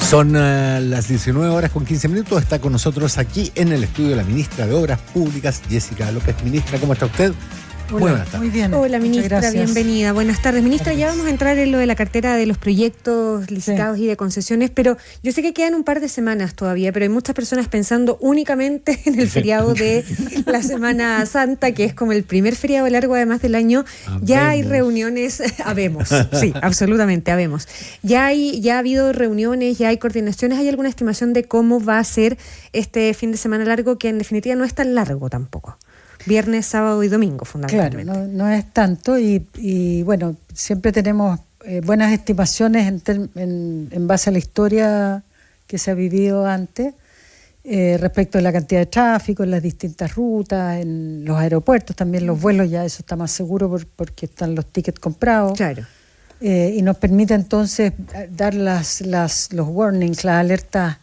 Son las 19 horas con 15 minutos. Está con nosotros aquí en el estudio la ministra de Obras Públicas, Jessica López. Ministra, ¿cómo está usted? Hola, buenas tardes. Muy bien. Hola, ministra, bienvenida. Buenas tardes. Ministra, ya vamos a entrar en lo de la cartera de los proyectos licitados y de concesiones, pero yo sé que quedan un par de semanas todavía, pero hay muchas personas pensando únicamente en el feriado de la Semana Santa, que es como el primer feriado largo además del año. Ya hay reuniones, habemos, sí, absolutamente, habemos. Ya ha habido reuniones, ya hay coordinaciones. ¿Hay alguna estimación de cómo va a ser este fin de semana largo, que en definitiva no es tan largo tampoco? Viernes, sábado y domingo, fundamentalmente. Claro, no es tanto y bueno, siempre tenemos buenas estimaciones en base a la historia que se ha vivido antes respecto a la cantidad de tráfico en las distintas rutas, en los aeropuertos, también los vuelos, ya eso está más seguro porque están los tickets comprados. Claro. Y nos permite entonces dar los warnings, las alertas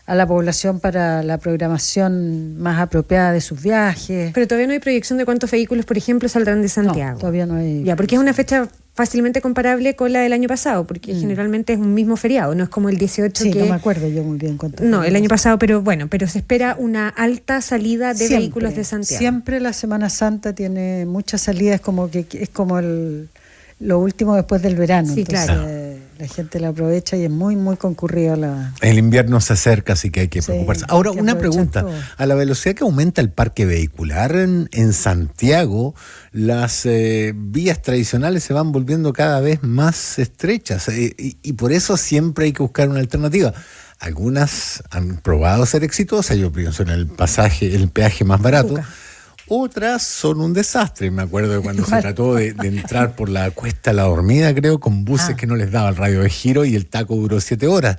a la población para la programación más apropiada de sus viajes. Pero todavía no hay proyección de cuántos vehículos, por ejemplo, saldrán de Santiago. No, todavía no hay. Ya, porque es una fecha fácilmente comparable con la del año pasado, porque generalmente es un mismo feriado, no es como el 18 sí, que... no me acuerdo yo muy bien cuánto. No, el año pasado, pero se espera una alta salida de vehículos de Santiago. Siempre la Semana Santa tiene muchas salidas, es como lo último después del verano. Sí, entonces, claro. La gente la aprovecha y es muy, muy concurrida El invierno se acerca, así que hay que preocuparse. Ahora, una pregunta. Todo. A la velocidad que aumenta el parque vehicular en Santiago, las vías tradicionales se van volviendo cada vez más estrechas y por eso siempre hay que buscar una alternativa. Algunas han probado ser exitosas, yo pienso en el peaje más barato. Otras son un desastre. Me acuerdo de cuando se trató de entrar por la Cuesta La Dormida, creo, con buses que no les daba el radio de giro y el taco duró 7 horas.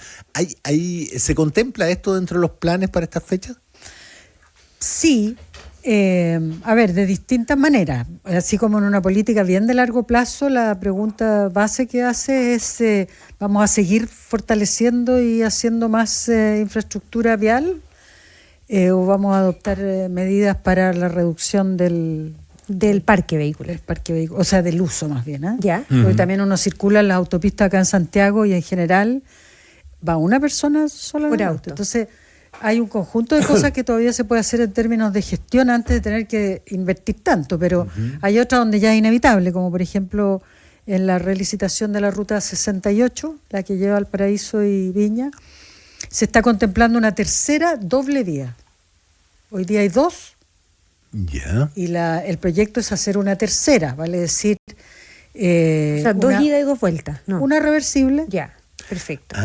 ¿Se contempla esto dentro de los planes para estas fechas? Sí. De distintas maneras. Así como en una política bien de largo plazo, la pregunta base que hace es, ¿vamos a seguir fortaleciendo y haciendo más infraestructura vial? ¿O vamos a adoptar medidas para la reducción del parque vehicular? O sea, del uso más bien. Ya. Porque también uno circula en las autopistas acá en Santiago y en general va una persona sola por en auto. Entonces hay un conjunto de cosas que todavía se puede hacer en términos de gestión antes de tener que invertir tanto, pero hay otras donde ya es inevitable, como por ejemplo en la relicitación de la ruta 68, la que lleva al Paraíso y Viña. Se está contemplando una tercera doble vía. Hoy día hay 2. Ya. Y el proyecto es hacer una tercera, vale decir... o sea, 2 idas y 2 vueltas. No. Una reversible. Ya, perfecto.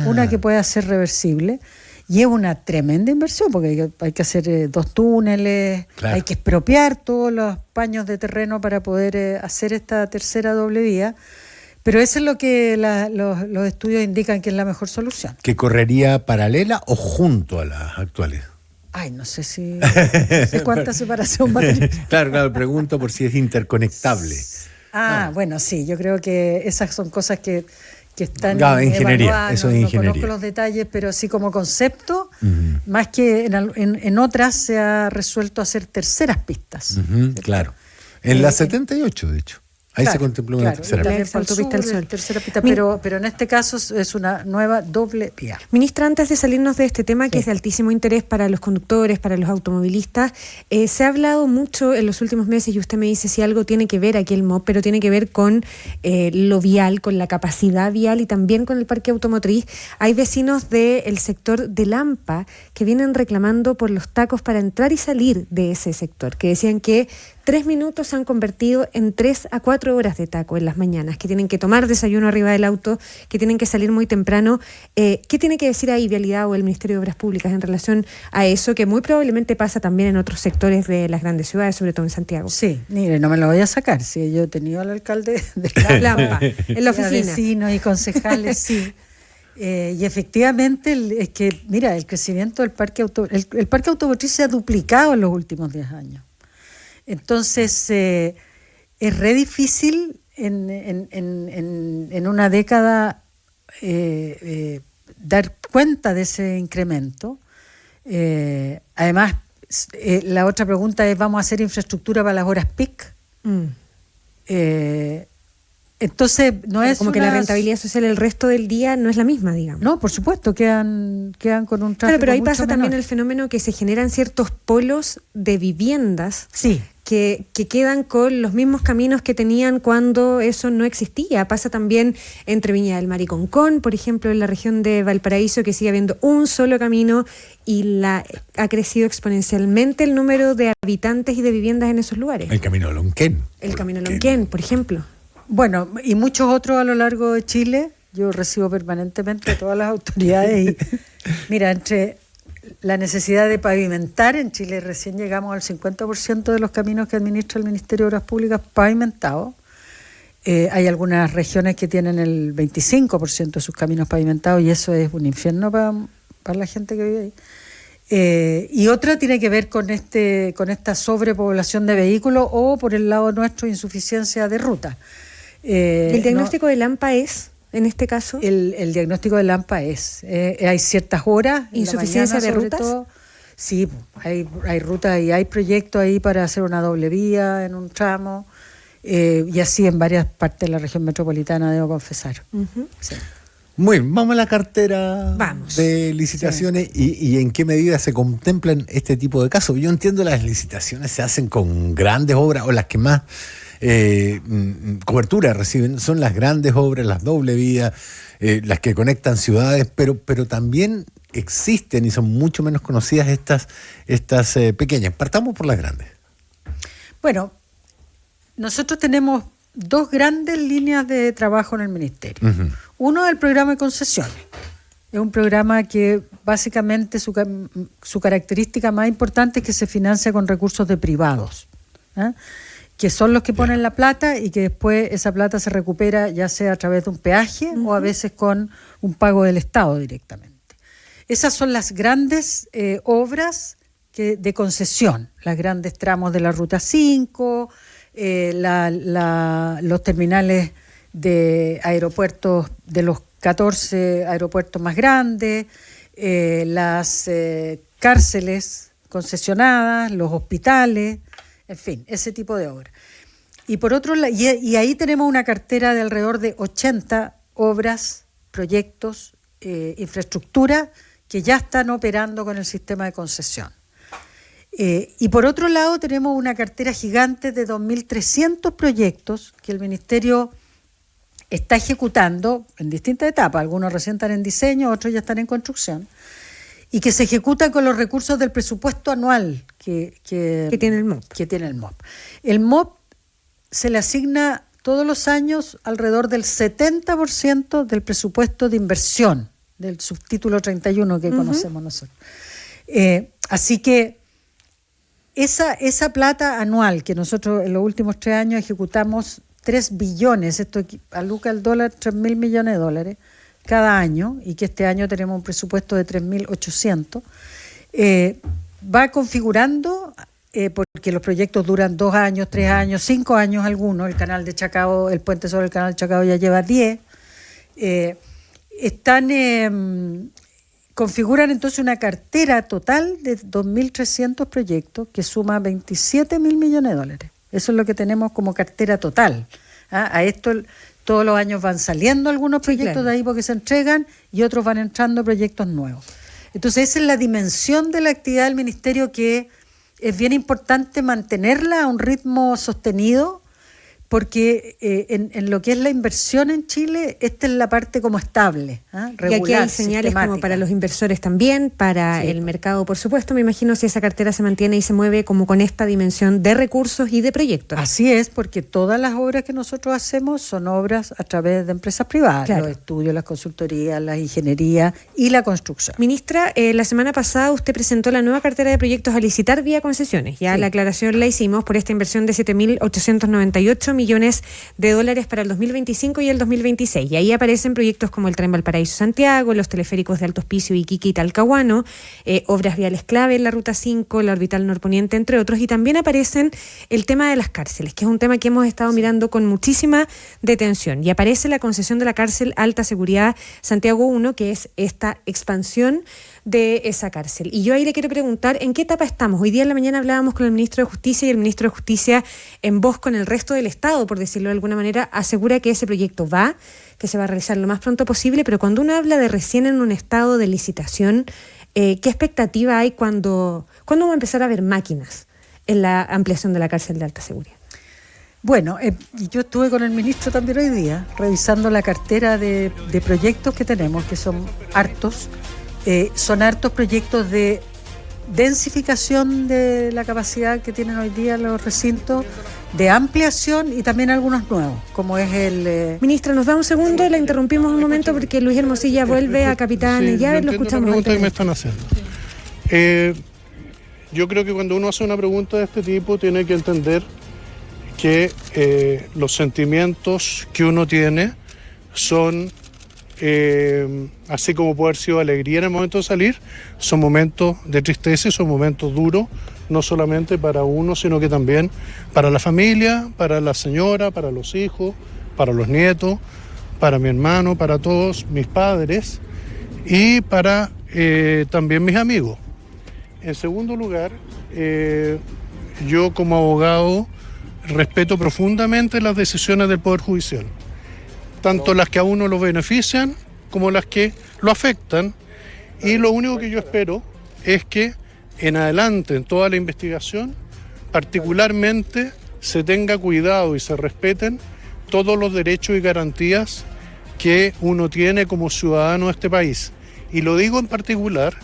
Una que pueda ser reversible. Y es una tremenda inversión, porque hay que hacer 2 túneles, hay que expropiar todos los paños de terreno para poder hacer esta tercera doble vía. Pero eso es lo que los estudios indican que es la mejor solución. ¿Que correría paralela o junto a las actuales? Ay, no sé cuánta separación va a tener. Claro, pregunto por si es interconectable. Bueno, sí, yo creo que esas son cosas que están ingeniería, eso es ingeniería. No conozco los detalles, pero sí como concepto, más que en otras se ha resuelto hacer terceras pistas. Claro. En la 78, de hecho. Ahí se contempló una tercera pista. Pero en este caso es una nueva doble vía. Ministra, antes de salirnos de este tema, que es de altísimo interés para los conductores, para los automovilistas, se ha hablado mucho en los últimos meses, y usted me dice si algo tiene que ver aquí el MOP, pero tiene que ver con lo vial, con la capacidad vial y también con el parque automotriz. Hay vecinos del sector de Lampa que vienen reclamando por los tacos para entrar y salir de ese sector, que decían que 3 minutos se han convertido en 3 a 4 horas de taco en las mañanas, que tienen que tomar desayuno arriba del auto, que tienen que salir muy temprano. ¿Qué tiene que decir ahí Vialidad o el Ministerio de Obras Públicas en relación a eso, que muy probablemente pasa también en otros sectores de las grandes ciudades, sobre todo en Santiago? Sí, mire, no me lo voy a sacar. Si yo he tenido al alcalde de Lampa en la oficina. Vecinos y concejales, sí. Y efectivamente, es que, mira, el crecimiento del parque automotriz se ha duplicado en los últimos 10 años. Entonces, es re difícil en una década dar cuenta de ese incremento. Además, la otra pregunta es, ¿vamos a hacer infraestructura para las horas peak? Es Entonces, no es como que la rentabilidad social el resto del día no es la misma, digamos. No, por supuesto, quedan con un tráfico. Claro, pero ahí mucho pasa menor. también el fenómeno que se generan ciertos polos de viviendas. Sí. Que quedan con los mismos caminos que tenían cuando eso no existía. Pasa también entre Viña del Mar y Concón, por ejemplo, en la región de Valparaíso, que sigue habiendo un solo camino y ha crecido exponencialmente el número de habitantes y de viviendas en esos lugares. El Camino de Lonquén. El Camino de Lonquén, por ejemplo. Bueno, y muchos otros a lo largo de Chile. Yo recibo permanentemente a todas las autoridades y mira, entre la necesidad de pavimentar, en Chile recién llegamos al 50% de los caminos que administra el Ministerio de Obras Públicas pavimentados. Hay algunas regiones que tienen el 25% de sus caminos pavimentados y eso es un infierno para la gente que vive ahí. Y otra tiene que ver con esta sobrepoblación de vehículos o, por el lado nuestro, insuficiencia de ruta. ¿El diagnóstico de AMPA es, en este caso? El diagnóstico del AMPA hay ciertas horas. ¿Insuficiencia de rutas? Todo. Sí, hay rutas y hay proyectos ahí para hacer una doble vía en un tramo, y así en varias partes de la región metropolitana, debo confesar. Uh-huh. Sí. Muy bien, vamos a la cartera Vamos. de licitaciones y en qué medida se contemplan este tipo de casos. Yo entiendo las licitaciones se hacen con grandes obras o las que más cobertura reciben son las grandes obras, las doble vías, las que conectan ciudades, pero también existen y son mucho menos conocidas estas pequeñas. Partamos por las grandes. Bueno, nosotros tenemos dos grandes líneas de trabajo en el Ministerio. Uh-huh. Uno es el programa de concesiones. Es un programa que básicamente su característica más importante es que se financia con recursos de privados, que son los que ponen la plata y que después esa plata se recupera ya sea a través de un peaje uh-huh. o a veces con un pago del Estado directamente. Esas son las grandes obras de concesión, los grandes tramos de la Ruta 5, los terminales de aeropuertos, de los 14 aeropuertos más grandes, las cárceles concesionadas, los hospitales, en fin, ese tipo de obras. Y por otro lado, y ahí tenemos una cartera de alrededor de 80 obras, proyectos, infraestructura que ya están operando con el sistema de concesión. Y por otro lado tenemos una cartera gigante de 2.300 proyectos que el Ministerio está ejecutando en distintas etapas. Algunos recién están en diseño, otros ya están en construcción, y que se ejecutan con los recursos del presupuesto anual que tiene el MOP. El MOP se le asigna todos los años alrededor del 70% del presupuesto de inversión, del subtítulo 31 que uh-huh. conocemos nosotros. Así que esa plata anual que nosotros en los últimos 3 años ejecutamos 3 billones, esto aluca al dólar 3.000 millones de dólares cada año, y que este año tenemos un presupuesto de 3.800, va configurando, porque los proyectos duran 2 años, 3 años, 5 años algunos. El canal de Chacao, el puente sobre el canal de Chacao ya lleva 10. Configuran entonces una cartera total de 2.300 proyectos que suma 27.000 millones de dólares. Eso es lo que tenemos como cartera total. A esto todos los años van saliendo algunos proyectos, sí, claro, de ahí porque se entregan, y otros van entrando proyectos nuevos. Entonces esa es la dimensión de la actividad del Ministerio, que es bien importante mantenerla a un ritmo sostenido, porque en lo que es la inversión en Chile, esta es la parte como estable, regular, y aquí hay señales sistemática, como para los inversores también, para sí, el mercado, por supuesto. Me imagino si esa cartera se mantiene y se mueve como con esta dimensión de recursos y de proyectos. Así es, porque todas las obras que nosotros hacemos son obras a través de empresas privadas, claro, los estudios, las consultorías, la ingeniería y la construcción. Ministra, la semana pasada usted presentó la nueva cartera de proyectos a licitar vía concesiones. Ya sí, la aclaración la hicimos por esta inversión de 7.898 millones de dólares para el 2025 y el 2026. Y ahí aparecen proyectos como el Tren Valparaíso-Santiago, los teleféricos de Alto Hospicio, Iquique y Talcahuano, obras viales clave en la Ruta 5, la Orbital Norponiente, entre otros. Y también aparecen el tema de las cárceles, que es un tema que hemos estado mirando con muchísima detención. Y aparece la concesión de la cárcel Alta Seguridad Santiago 1, que es esta expansión de esa cárcel. Y yo ahí le quiero preguntar, ¿en qué etapa estamos? Hoy día en la mañana hablábamos con el ministro de Justicia, y el ministro de Justicia, en voz con el resto del Estado, Estado, por decirlo de alguna manera, asegura que ese proyecto que se va a realizar lo más pronto posible, pero cuando uno habla de recién en un estado de licitación, ¿qué expectativa hay cuándo va a empezar a haber máquinas en la ampliación de la cárcel de alta seguridad? Bueno, yo estuve con el ministro también hoy día, revisando la cartera de proyectos que tenemos, que son hartos. Son hartos proyectos de densificación de la capacidad que tienen hoy día los recintos, de ampliación y también algunos nuevos, como es el... Ministra, nos da un segundo, la interrumpimos un momento porque Luis Hermosilla vuelve a Capitán Llaver, lo escuchamos. La pregunta que me están haciendo. Yo creo que cuando uno hace una pregunta de este tipo tiene que entender que los sentimientos que uno tiene son, así como puede haber sido alegría en el momento de salir, son momentos de tristeza y son momentos duros, no solamente para uno, sino que también para la familia, para la señora, para los hijos, para los nietos, para mi hermano, para todos mis padres y para también mis amigos. En segundo lugar, yo como abogado respeto profundamente las decisiones del Poder Judicial, tanto las que a uno lo benefician como las que lo afectan, y lo único que yo espero es que en adelante, en toda la investigación, particularmente se tenga cuidado y se respeten todos los derechos y garantías que uno tiene como ciudadano de este país. Y lo digo en particular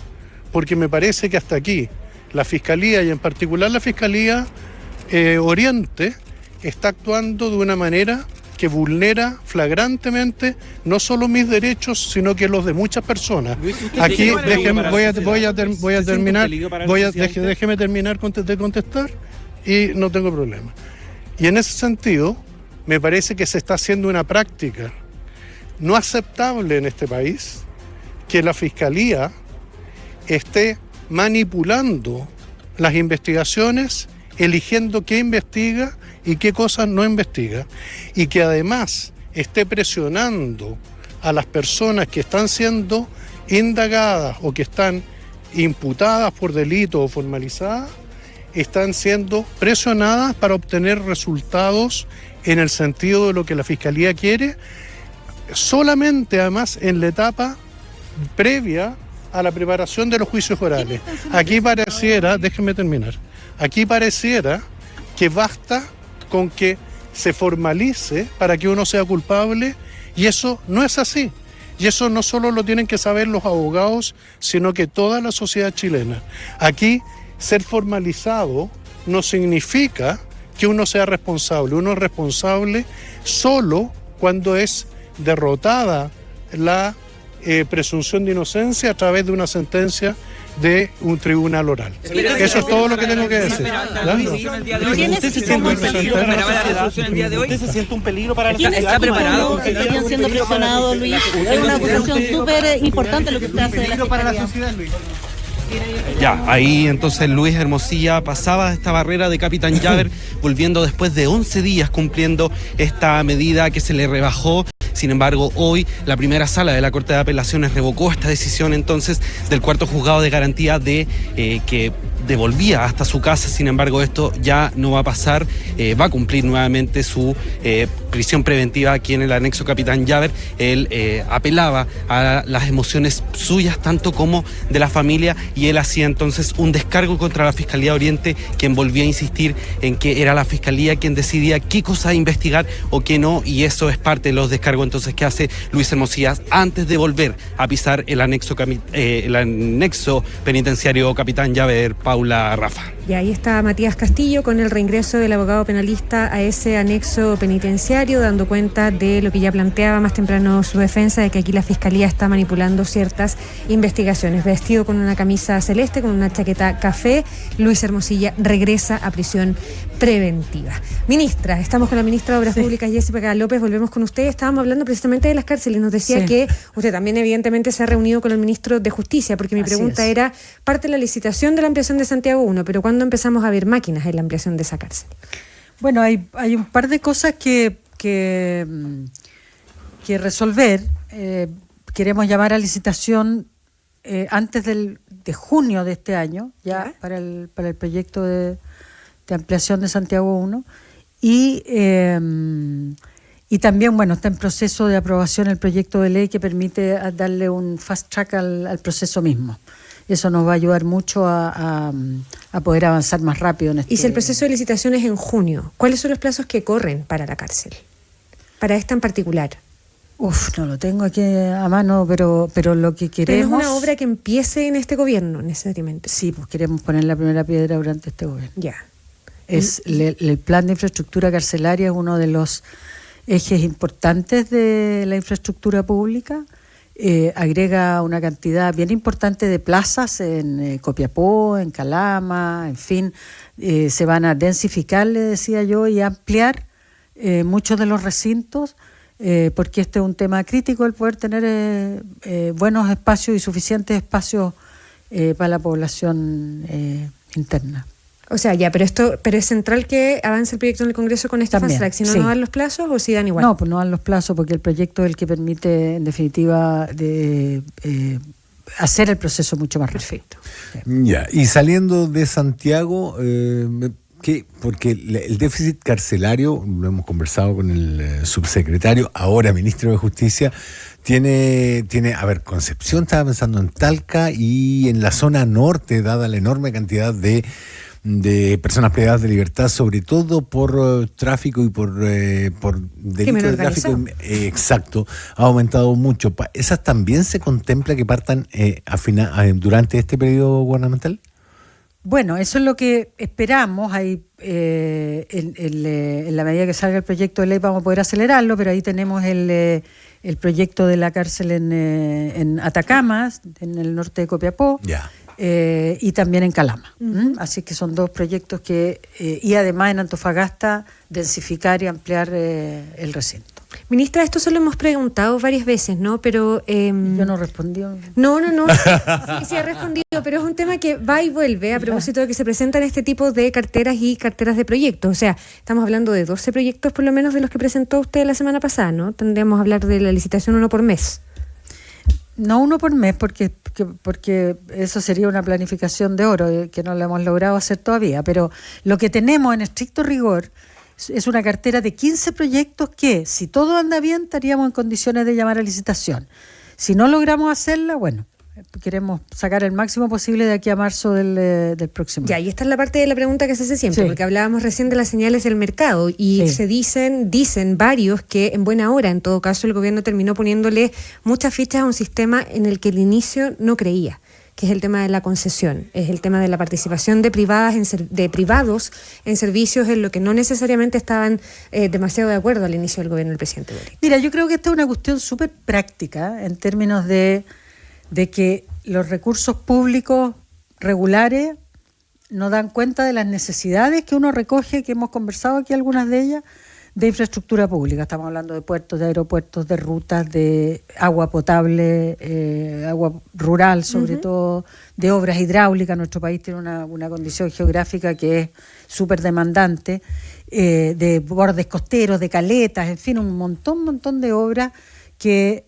porque me parece que hasta aquí la Fiscalía, y en particular la Fiscalía Oriente, está actuando de una manera que vulnera flagrantemente no solo mis derechos, sino que los de muchas personas. Aquí déjeme terminar de contestar y no tengo problema. Y en ese sentido, me parece que se está haciendo una práctica no aceptable en este país, que la Fiscalía esté manipulando las investigaciones, eligiendo qué investiga y qué cosas no investiga, y que además esté presionando a las personas que están siendo indagadas o que están imputadas por delito o formalizadas, están siendo presionadas para obtener resultados en el sentido de lo que la Fiscalía quiere, solamente además en la etapa previa a la preparación de los juicios orales. Aquí pareciera, déjenme terminar, aquí pareciera que basta con que se formalice para que uno sea culpable, y eso no es así. Y eso no solo lo tienen que saber los abogados, sino que toda la sociedad chilena. Aquí ser formalizado no significa que uno sea responsable. Uno es responsable solo cuando es derrotada la presunción de inocencia a través de una sentencia de un tribunal oral. Eso es todo lo que tengo que decir. ¿Usted se siente un peligro para la sociedad el día de hoy? ¿Usted se siente un peligro para la sociedad? ¿Está preparado? Estarían siendo presionados, Luis. Es una acusación súper importante lo que usted hace de la para la sociedad, Luis. Ya, ahí entonces Luis Hermosilla pasaba esta barrera de Capitán Llaver, volviendo después de 11 días cumpliendo esta medida que se le rebajó. Sin embargo, hoy la primera sala de la Corte de Apelaciones revocó esta decisión entonces del cuarto juzgado de garantía de que devolvía hasta su casa. Sin embargo, esto ya no va a pasar, va a cumplir nuevamente su prisión preventiva aquí en el anexo Capitán Llaver. Él apelaba a las emociones suyas tanto como de la familia, y él hacía entonces un descargo contra la Fiscalía Oriente, quien volvía a insistir en que era la Fiscalía quien decidía qué cosa investigar o qué no, y eso es parte de los descargos entonces que hace Luis Hermosilla antes de volver a pisar el anexo penitenciario Capitán Llaver. Paula, Rafa. Y ahí está Matías Castillo con el reingreso del abogado penalista a ese anexo penitenciario, dando cuenta de lo que ya planteaba más temprano su defensa, de que aquí la Fiscalía está manipulando ciertas investigaciones. Vestido con una camisa celeste, con una chaqueta café, Luis Hermosilla regresa a prisión preventiva. Ministra, estamos con la ministra de Obras Públicas, Jessica López, volvemos con usted. Estábamos hablando precisamente de las cárceles. Nos decía que usted también evidentemente se ha reunido con el ministro de Justicia, porque mi pregunta era, parte de la licitación de la ampliación de Santiago 1, pero ¿cuándo empezamos a ver máquinas en la ampliación de esa cárcel? Bueno, hay un par de cosas que resolver. Queremos llamar a licitación antes de junio de este año, ya para el proyecto de ampliación de Santiago 1. Y también, bueno, está en proceso de aprobación el proyecto de ley que permite darle un fast track al proceso mismo. Eso nos va a ayudar mucho a poder avanzar más rápido en este. Y si el proceso de licitación es en junio, ¿cuáles son los plazos que corren para la cárcel? Para esta en particular. No lo tengo aquí a mano, pero lo que queremos... Pero no es una obra que empiece en este gobierno, necesariamente. Sí, pues queremos poner la primera piedra durante este gobierno. Ya. El plan de infraestructura carcelaria es uno de los ejes importantes de la infraestructura pública. Agrega una cantidad bien importante de plazas en Copiapó, en Calama, en fin. Se van a densificar, le decía yo, y ampliar muchos de los recintos, porque este es un tema crítico, el poder tener buenos espacios y suficientes espacios para la población interna. O sea, ya, pero es central que avance el proyecto en el Congreso con este fast track. Si no, ¿no dan los plazos o si dan igual? No, pues no dan los plazos porque el proyecto es el que permite, en definitiva, hacer el proceso mucho más perfecto. Ya, y saliendo de Santiago, porque el déficit carcelario, lo hemos conversado con el subsecretario, ahora ministro de Justicia, tiene, a ver, Concepción estaba pensando en Talca y en la zona norte, dada la enorme cantidad de personas privadas de libertad, sobre todo por tráfico y por delitos de tráfico, exacto, ha aumentado mucho. ¿Esas también se contempla que partan durante este periodo gubernamental? Bueno, eso es lo que esperamos. Ahí, en la medida que salga el proyecto de ley vamos a poder acelerarlo, pero ahí tenemos el proyecto de la cárcel en Atacama, en el norte de Copiapó. Ya. Y también en Calama. Así que son dos proyectos y además en Antofagasta densificar y ampliar el recinto. Ministra, esto se lo hemos preguntado varias veces, ¿no? Pero yo no respondí. No. Sí ha respondido, pero es un tema que va y vuelve a propósito de que se presentan este tipo de carteras y carteras de proyectos. O sea, estamos hablando de 12 proyectos por lo menos de los que presentó usted la semana pasada, ¿no? Tendríamos que hablar de la licitación uno por mes. No uno por mes, porque eso sería una planificación de oro, que no lo hemos logrado hacer todavía. Pero lo que tenemos en estricto rigor es una cartera de 15 proyectos que, si todo anda bien, estaríamos en condiciones de llamar a licitación. Si no logramos hacerla, bueno, queremos sacar el máximo posible de aquí a marzo del próximo año. Ya, y esta es la parte de la pregunta que se hace siempre, porque hablábamos recién de las señales del mercado y se dicen varios que en buena hora, en todo caso, el gobierno terminó poniéndole muchas fichas a un sistema en el que al inicio no creía, que es el tema de la concesión, es el tema de la participación de privados en servicios en lo que no necesariamente estaban demasiado de acuerdo al inicio del gobierno del presidente Boric. Mira, yo creo que esta es una cuestión súper práctica en términos de que los recursos públicos regulares no dan cuenta de las necesidades que uno recoge, que hemos conversado aquí algunas de ellas, de infraestructura pública. Estamos hablando de puertos, de aeropuertos, de rutas, de agua potable, agua rural, sobre todo, de obras hidráulicas. Nuestro país tiene una condición geográfica que es súper demandante, de bordes costeros, de caletas, en fin, un montón de obras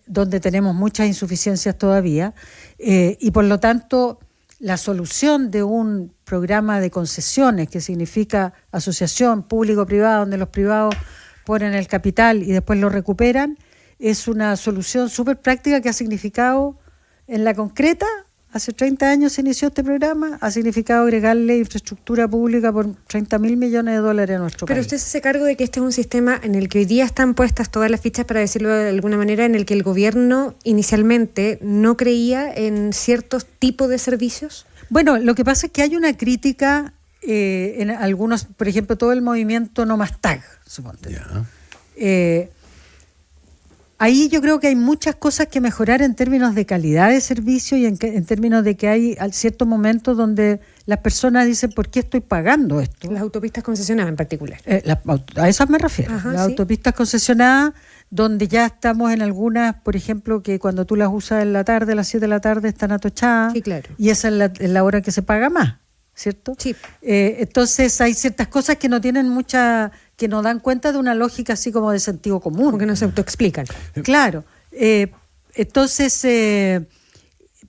donde tenemos muchas insuficiencias todavía, y por lo tanto la solución de un programa de concesiones, que significa asociación público-privada, donde los privados ponen el capital y después lo recuperan, es una solución súper práctica que ha significado en la concreta, hace 30 años se inició este programa, ha significado agregarle infraestructura pública por $30.000 millones a nuestro país. Pero usted se hace cargo de que este es un sistema en el que hoy día están puestas todas las fichas, para decirlo de alguna manera, en el que el gobierno inicialmente no creía en ciertos tipos de servicios. Bueno, lo que pasa es que hay una crítica en algunos, por ejemplo, todo el movimiento No Más TAG, suponte. Ahí yo creo que hay muchas cosas que mejorar en términos de calidad de servicio y en términos de que hay ciertos momentos donde las personas dicen, ¿por qué estoy pagando esto? Las autopistas concesionadas en particular. A esas me refiero. Ajá, las autopistas concesionadas, donde ya estamos en algunas, por ejemplo, que cuando tú las usas en la tarde, a las 7 de la tarde, están atochadas. Sí, claro. Y esa es la hora que se paga más, ¿cierto? Sí. Entonces hay ciertas cosas que no tienen que no dan cuenta de una lógica así como de sentido común. Porque no se autoexplican. Claro. Entonces,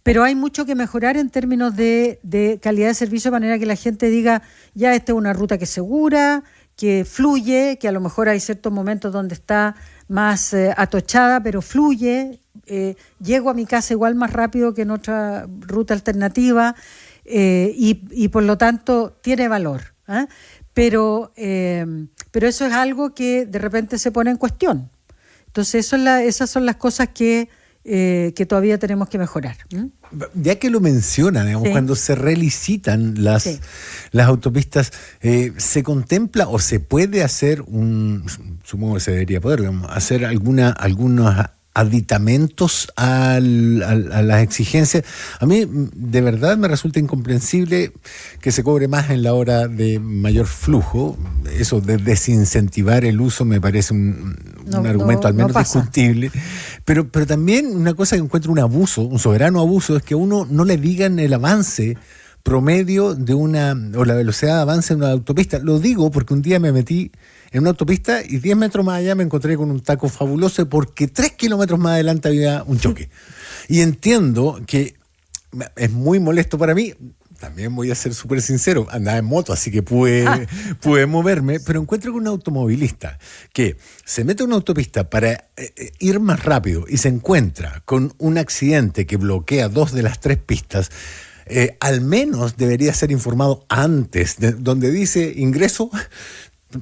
pero hay mucho que mejorar en términos de calidad de servicio, de manera que la gente diga, ya esta es una ruta que es segura, que fluye, que a lo mejor hay ciertos momentos donde está más atochada, pero fluye. Llego a mi casa igual más rápido que en otra ruta alternativa y por lo tanto tiene valor. Pero eso es algo que de repente se pone en cuestión. Entonces esas son las cosas que todavía tenemos que mejorar. Ya que lo mencionan, digamos, Sí. cuando se relicitan las autopistas, ¿se contempla o se puede hacer supongo que se debería poder, digamos, hacer algunos aditamentos a las exigencias? A mí de verdad me resulta incomprensible que se cobre más en la hora de mayor flujo. Eso de desincentivar el uso me parece un argumento al menos discutible. Pero también una cosa que encuentro un abuso, un soberano abuso, es que a uno no le digan el avance promedio o la velocidad de avance en una autopista. Lo digo porque un día me metí en una autopista y 10 metros más allá me encontré con un taco fabuloso porque 3 kilómetros más adelante había un choque. Y entiendo que es muy molesto para mí. También voy a ser súper sincero, andaba en moto, así que pude moverme, pero encuentro que un automovilista que se mete a una autopista para ir más rápido y se encuentra con un accidente que bloquea 2 de las 3 pistas, al menos debería ser informado antes, donde dice ingreso.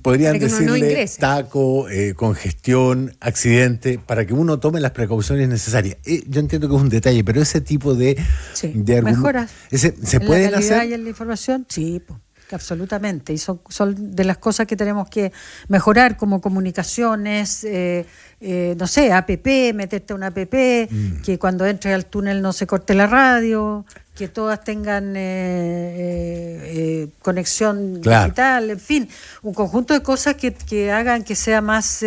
Podrían decirle taco, congestión, accidente, para que uno tome las precauciones necesarias. Yo entiendo que es un detalle, pero ese tipo de mejoras ¿se pueden hacer? Y en la información, sí, absolutamente. Y son de las cosas que tenemos que mejorar, como comunicaciones, no sé, APP, meterte a una APP, que cuando entres al túnel no se corte la radio, que todas tengan conexión digital, en fin, un conjunto de cosas que hagan que sea más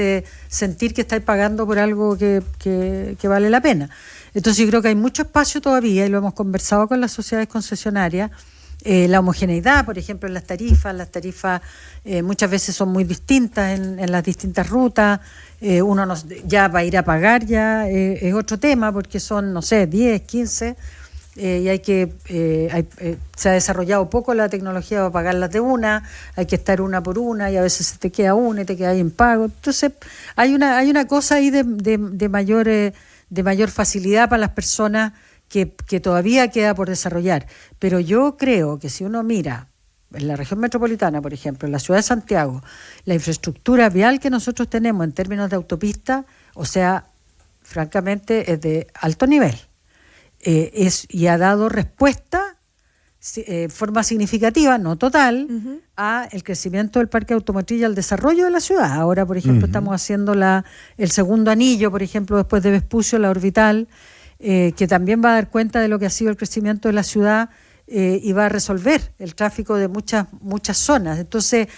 sentir que estáis pagando por algo que vale la pena. Entonces yo creo que hay mucho espacio todavía, y lo hemos conversado con las sociedades concesionarias. La homogeneidad, por ejemplo, en las tarifas muchas veces son muy distintas en las distintas rutas. Uno ya va a ir a pagar, ya es otro tema, porque son, no sé, 10, 15, y se ha desarrollado poco la tecnología para pagarlas de una, hay que estar una por una, y a veces se te queda una y te queda ahí en pago. Entonces hay una cosa ahí de mayor facilidad para las personas que todavía queda por desarrollar. Pero yo creo que si uno mira en la región metropolitana, por ejemplo, en la ciudad de Santiago, la infraestructura vial que nosotros tenemos en términos de autopista, o sea, francamente es de alto nivel. Y ha dado respuesta en forma significativa, no total, a el crecimiento del parque automotriz y al desarrollo de la ciudad. Ahora, por ejemplo, estamos haciendo el segundo anillo, por ejemplo, después de Vespucio, la orbital, que también va a dar cuenta de lo que ha sido el crecimiento de la ciudad y va a resolver el tráfico de muchas zonas. Entonces,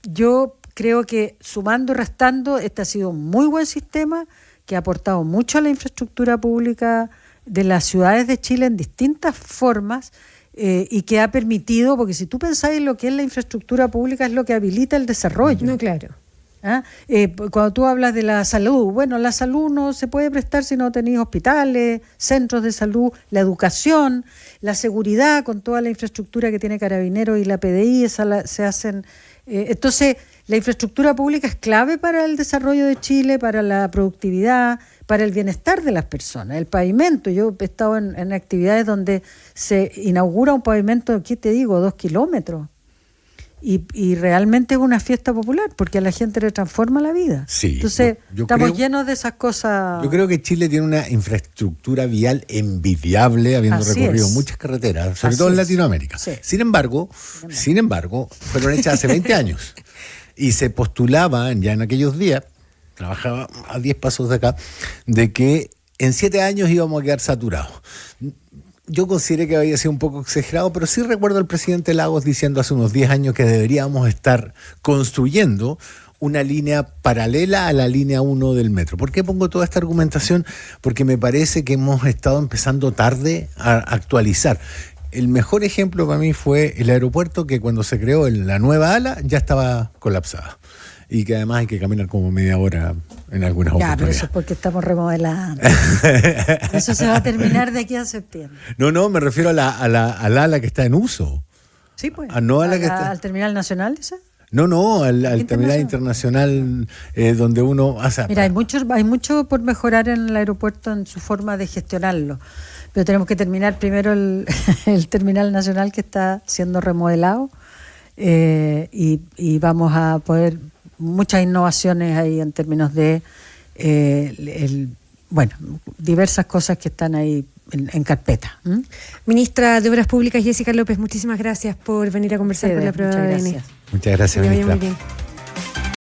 yo creo que sumando y restando, este ha sido un muy buen sistema que ha aportado mucho a la infraestructura pública de las ciudades de Chile en distintas formas y que ha permitido, porque si tú pensáis lo que es la infraestructura pública, es lo que habilita el desarrollo. No, claro. Cuando tú hablas de la salud, bueno, la salud no se puede prestar si no tenéis hospitales, centros de salud, la educación, la seguridad con toda la infraestructura que tiene Carabineros y la PDI, se hacen. Entonces, la infraestructura pública es clave para el desarrollo de Chile, para la productividad, para el bienestar de las personas. El pavimento, yo he estado en actividades donde se inaugura un pavimento, ¿qué te digo?, 2 kilómetros. Y realmente es una fiesta popular, porque a la gente le transforma la vida. Sí, entonces, estamos llenos de esas cosas. Yo creo que Chile tiene una infraestructura vial envidiable, habiendo recorrido muchas carreteras, sobre todo en Latinoamérica. Sí. Sin embargo, fueron hechas hace 20 años. Y se postulaba ya en aquellos días, trabajaba a 10 pasos de acá, de que en 7 años íbamos a quedar saturados. Yo consideré que había sido un poco exagerado, pero sí recuerdo al presidente Lagos diciendo hace unos 10 años que deberíamos estar construyendo una línea paralela a la línea 1 del metro. ¿Por qué pongo toda esta argumentación? Porque me parece que hemos estado empezando tarde a actualizar. El mejor ejemplo para mí fue el aeropuerto, que cuando se creó la nueva ala ya estaba colapsada. Y que además hay que caminar como media hora en algunas oportunidades. Pero eso es porque estamos remodelando. Eso se va a terminar de aquí a septiembre. No, me refiero al ala que está en uso. Sí, pues. No a la que está... ¿Al Terminal Nacional, dice? No, al terminal internacional donde uno... Mira, hay mucho por mejorar en el aeropuerto en su forma de gestionarlo, pero tenemos que terminar primero el terminal nacional que está siendo remodelado y vamos a poder muchas innovaciones ahí en términos de diversas cosas que están ahí en carpeta. Ministra de Obras Públicas Jessica López, muchísimas gracias por venir a conversar con la prueba de ADN. Muchas gracias, ministra. Muy bien.